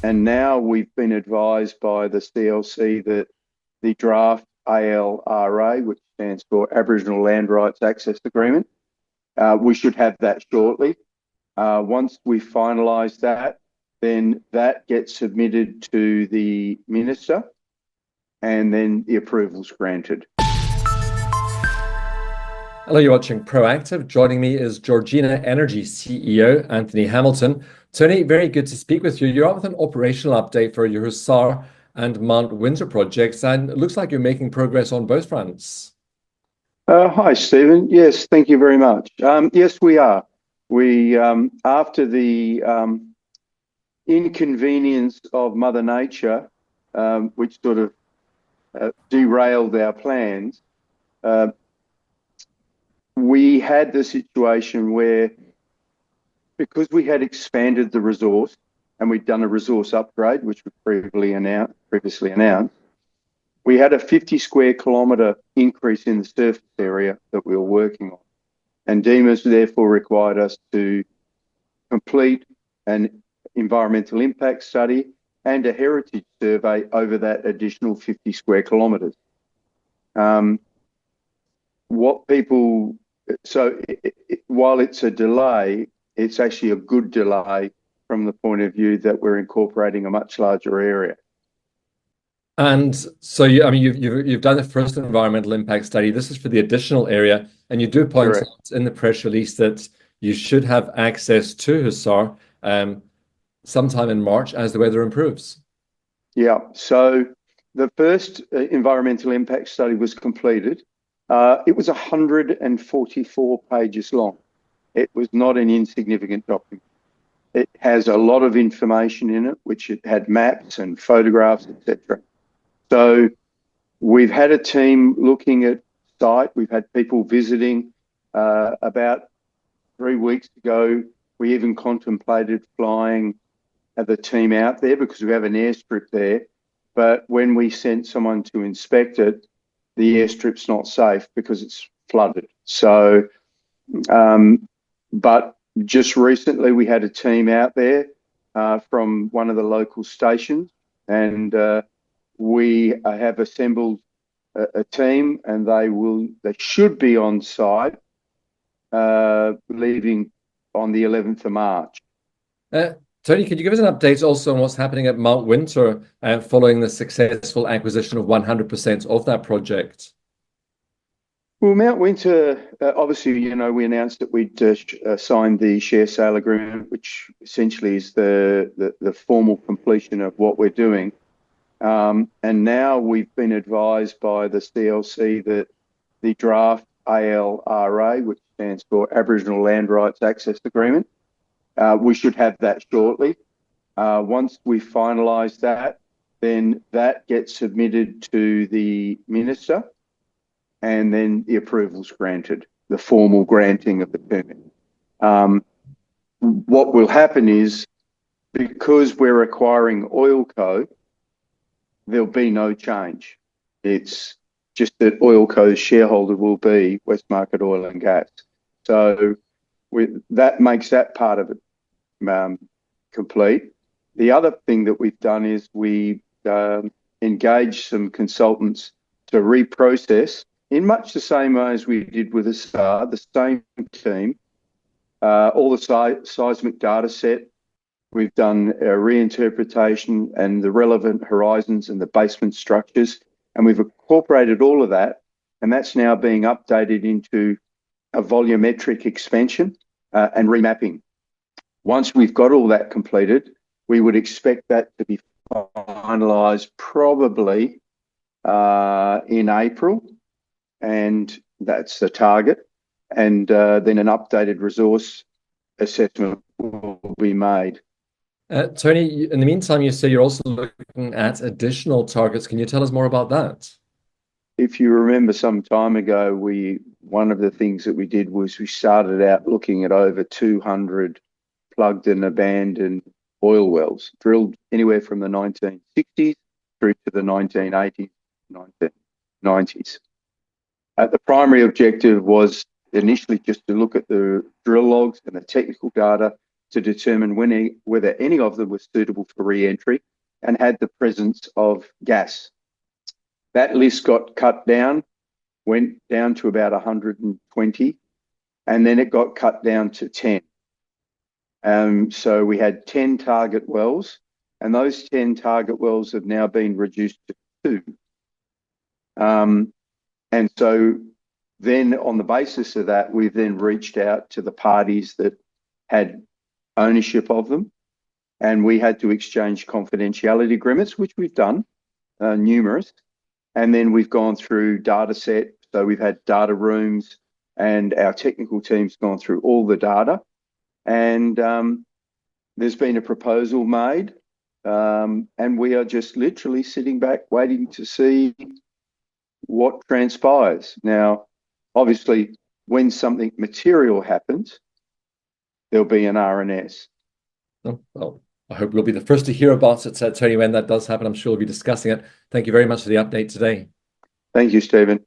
And now we've been advised by the CLC that the draft ALRA, which stands for Aboriginal Land Rights Access Agreement, we should have that shortly. Once we finalise that, then that gets submitted to the minister, and then the approval's granted. Hello, you're watching Proactive. Joining me is Georgina Energy CEO, Anthony Hamilton. Tony, very good to speak with you. You're out with an operational update for your Hussar and Mount Winter projects, and it looks like you're making progress on both fronts. Hi, Stephen. Yes, thank you very much. Yes, we are. We, after the inconvenience of Mother Nature, which sort of derailed our plans, we had the situation where, because we had expanded the resource and we'd done a resource upgrade, which was previously announced, we had a 50 square kilometre increase in the surface area that we were working on. And DEMA's therefore required us to complete an environmental impact study and a heritage survey over that additional 50 square kilometres. While it's a delay, it's actually a good delay from the point of view that we're incorporating a much larger area. And so, you've done the first environmental impact study. This is for the additional area, and you do point out in the press release that you should have access to Hussar sometime in March as the weather improves. Yeah. So the first environmental impact study was completed. It was 144 pages long. It was not an insignificant document. It has a lot of information in it, which it had maps and photographs, etc. So we've had a team looking at site. We've had people visiting. About 3 weeks ago, we even contemplated flying the team out there because we have an airstrip there. But when we sent someone to inspect it, the airstrip's not safe because it's flooded. So, but just recently we had a team out there from one of the local stations, and we have assembled a team, and they should be on site leaving on the 11th of March. Tony, could you give us an update also on what's happening at Mount Winter following the successful acquisition of 100% of that project? Well, Mount Winter, obviously, we announced that we'd signed the share sale agreement, which essentially is the formal completion of what we're doing. And now we've been advised by the CLC that the draft ALRA, which stands for Aboriginal Land Rights Access Agreement, we should have that shortly. Once we finalise that, then that gets submitted to the minister, and then the approval's granted, the formal granting of the permit. What will happen is, because we're acquiring Oilco, there'll be no change. It's just that Oilco's shareholder will be Westmarket Oil and Gas. So that makes that part of it complete. The other thing that we've done is we engaged some consultants to reprocess, in much the same way as we did with the same team, all the seismic data set. We've done a reinterpretation and the relevant horizons and the basement structures, and we've incorporated all of that, and that's now being updated into a volumetric expansion and remapping. Once we've got all that completed, we would expect that to be finalised probably in April, and that's the target. And then an updated resource assessment will be made. Tony, in the meantime, you say you're also looking at additional targets. Can you tell us more about that? If you remember some time ago, one of the things that we did was we started out looking at over 200 plugged and abandoned oil wells, drilled anywhere from the 1960s through to the 1980s, 1990s. The primary objective was initially just to look at the drill logs and the technical data to determine whether any of them were suitable for re-entry and had the presence of gas. That list got cut down, went down to about 120, and then it got cut down to 10. So we had 10 target wells, and those 10 target wells have now been reduced to 2. And so then on the basis of that, we've then reached out to the parties that had ownership of them, and we had to exchange confidentiality agreements, which we've done, numerous. And then we've gone through data set. So we've had data rooms, and our technical team's gone through all the data. And there's been a proposal made, and we are just literally sitting back waiting to see what transpires. Now, obviously, when something material happens, there'll be an RNS. Oh, well, I hope we'll be the first to hear about it, Tony, when that does happen. I'm sure we'll be discussing it. Thank you very much for the update today. Thank you, Stephen.